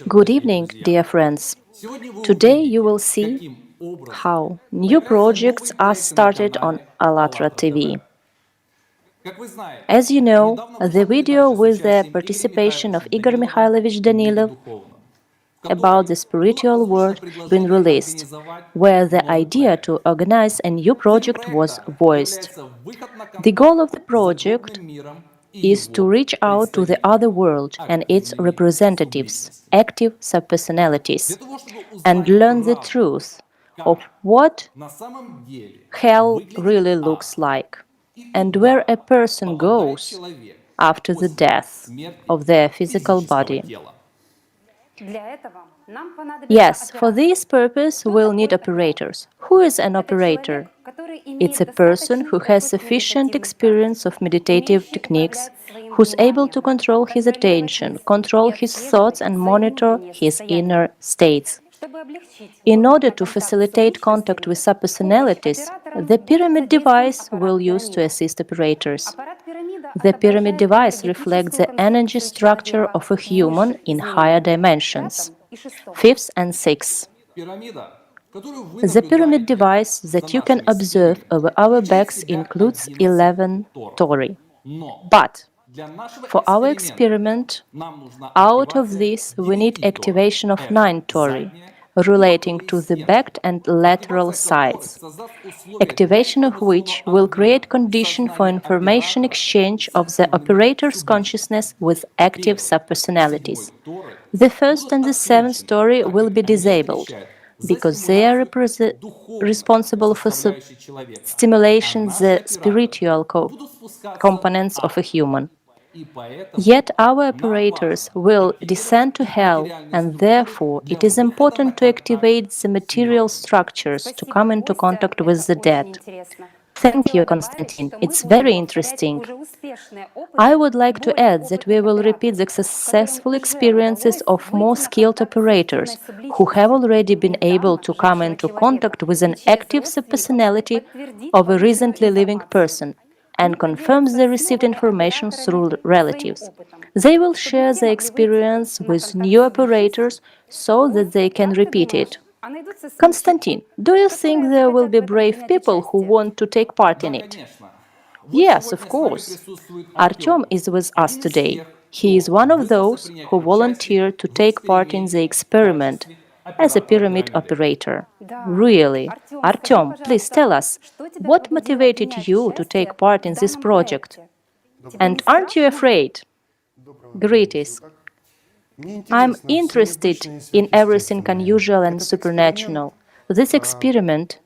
Good evening, dear friends. Today you will see how new projects are started on ALLATRA TV. As you know, the video with the participation of Igor Mikhailovich Danilov about the spiritual world been released, where the idea to organize a new project was voiced. The goal of the project is to reach out to the other world and its representatives, active subpersonalities, and learn the truth of what hell really looks like, and where a person goes after the death of their physical body. Yes, for this purpose we'll need operators. Who is an operator? It's a person who has sufficient experience of meditative techniques, who's able to control his attention, control his thoughts and monitor his inner states. In order to facilitate contact with subpersonalities, the pyramid device will use to assist operators. The pyramid device reflects the energy structure of a human in higher dimensions, fifth and sixth. The pyramid device that you can observe over our backs includes 11 tori. But for our experiment, out of this we need activation of 9 tori, relating to the back and lateral sides, activation of which will create condition for information exchange of the operator's consciousness with active subpersonalities. The first and the seventh story will be disabled, because they are responsible for stimulation the spiritual components of a human. Yet our operators will descend to hell, and therefore it is important to activate the material structures to come into contact with the dead. Thank you, Konstantin. It's very interesting. I would like to add that we will repeat the successful experiences of more skilled operators who have already been able to come into contact with an active subpersonality of a recently living person and confirms the received information through relatives. They will share their experience with new operators so that they can repeat it. Konstantin, do you think there will be brave people who want to take part in it? Yes, of course. Artyom is with us today. He is one of those who volunteered to take part in the experiment as a pyramid operator. Really? Artyom, please tell us, what motivated you to take part in this project? And aren't you afraid? Greetings. I'm interested in everything unusual and supernatural. This experiment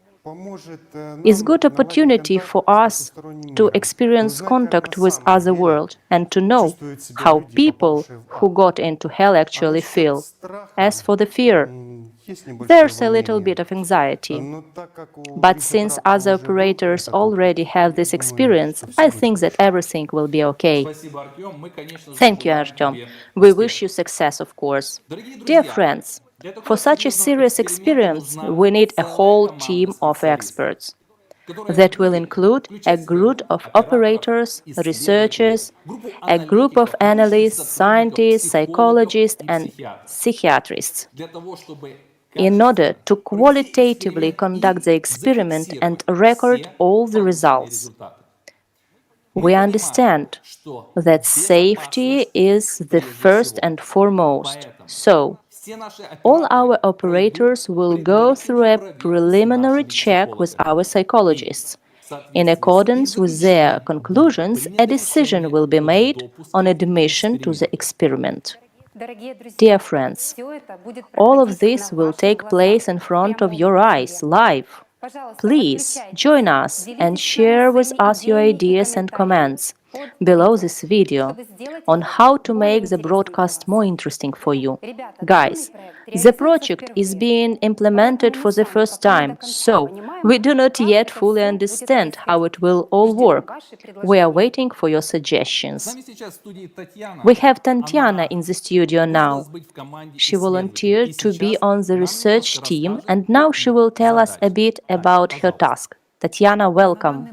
is good opportunity for us to experience contact with other world and to know how people who got into hell actually feel. As for the fear, there's a little bit of anxiety. But since other operators already have this experience, I think that everything will be okay. Thank you, Artyom. We wish you success, of course. Dear friends, for such a serious experience, we need a whole team of experts that will include a group of operators, researchers, a group of analysts, scientists, psychologists, and psychiatrists, in order to qualitatively conduct the experiment and record all the results. We understand that safety is the first and foremost, so all our operators will go through a preliminary check with our psychologists. In accordance with their conclusions, a decision will be made on admission to the experiment. Dear friends, all of this will take place in front of your eyes, live. Please join us and share with us your ideas and comments below this video on how to make the broadcast more interesting for you. Guys, the project is being implemented for the first time, so we do not yet fully understand how it will all work. We are waiting for your suggestions. We have Tatiana in the studio now. She volunteered to be on the research team, and now she will tell us a bit about her task. Tatiana, welcome.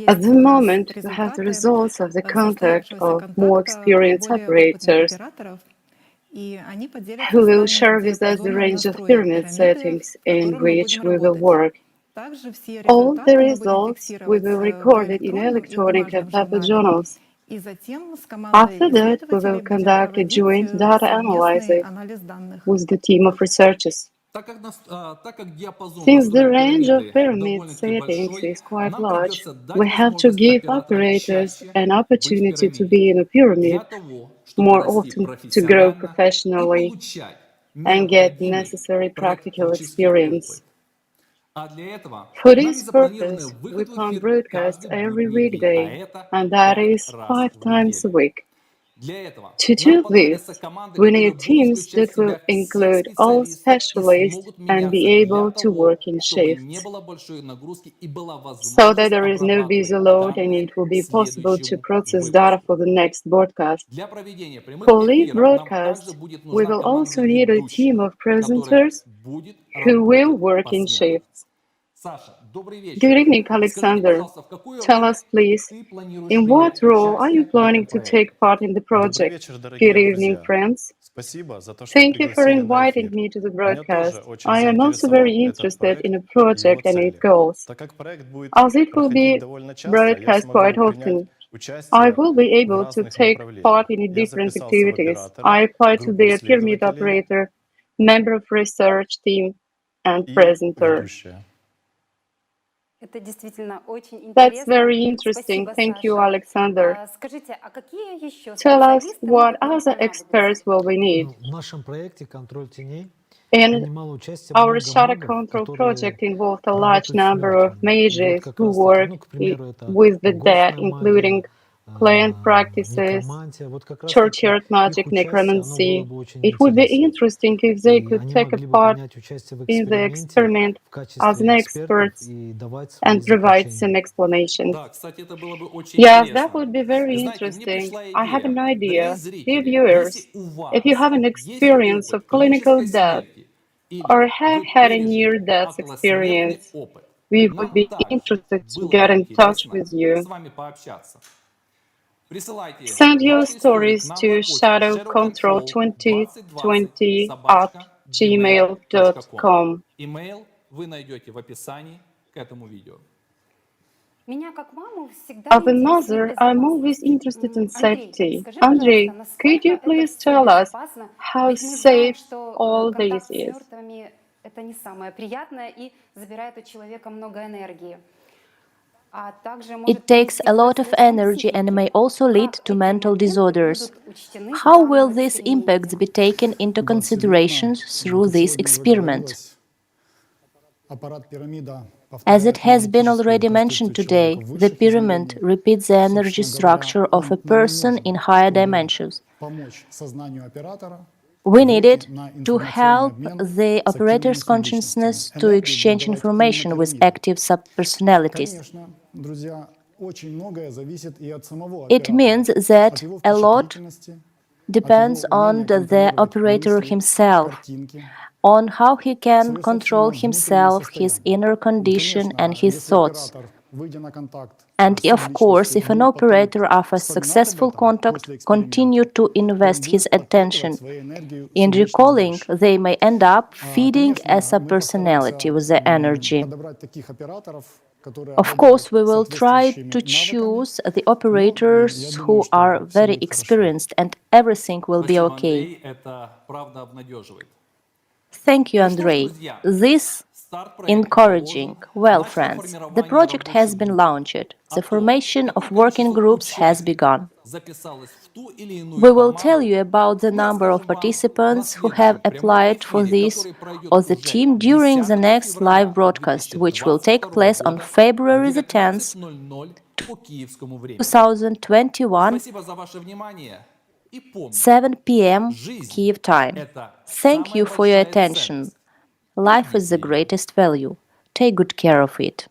At the moment, we have the results of the contact of more experienced operators. who will share with us the range of pyramid settings in which we will work. All the results we will record it in electronic and paper journals. After that, we will conduct a joint data analysis with the team of researchers. Since the range of pyramid settings is quite large, we have to give operators an opportunity to be in a pyramid more often to grow professionally and get necessary practical experience. For this purpose, we plan broadcasts every weekday, and that is 5 times a week. To do this, we need teams that will include all specialists and be able to work in shifts, so that there is no busy load and it will be possible to process data for the next broadcast. For live broadcasts, we will also need a team of presenters who will work in shifts. Good evening, Alexander. Tell us, please, in what role are you planning to take part in the project? Good evening, friends. Thank you for inviting me to the broadcast. I am also very interested in the project and its goals. As it will be broadcast quite often, I will be able to take part in different activities. I apply to be a pyramid operator, member of research team, and presenter. That's very interesting. Thank you, Alexander. Tell us what other experts will we need. In our shadow control project involved a large number of mages who work with the dead, including client practices, churchyard magic, necromancy. It would be interesting if they could take a part in the experiment as an expert and provide some explanation. Yes, that would be very interesting. I have an idea. Dear viewers, if you have an experience of clinical death or have had a near-death experience, we would be interested to get in touch with you. Send your stories to shadowcontrol2020@gmail.com. As a mother, I'm always interested in safety. Andrei, could you please tell us how safe all this is? It takes a lot of energy and may also lead to mental disorders. How will these impacts be taken into consideration through this experiment? As it has been already mentioned today, the pyramid repeats the energy structure of a person in higher dimensions. We need it to help the operator's consciousness to exchange information with active subpersonalities. It means that a lot depends on the operator himself, on how he can control himself, his inner condition and his thoughts. And of course, if an operator after successful contact continue to invest his attention in recalling, they may end up feeding as a personality with the energy. Of course, we will try to choose the operators who are very experienced and everything will be okay. Thank you, Andrei. This encouraging. Well, friends, the project has been launched. The formation of working groups has begun. We will tell you about the number of participants who have applied for this or the team during the next live broadcast, which will take place on February the 10th, 2021, 7 p.m. Kyiv time. Thank you for your attention. Life is the greatest value. Take good care of it.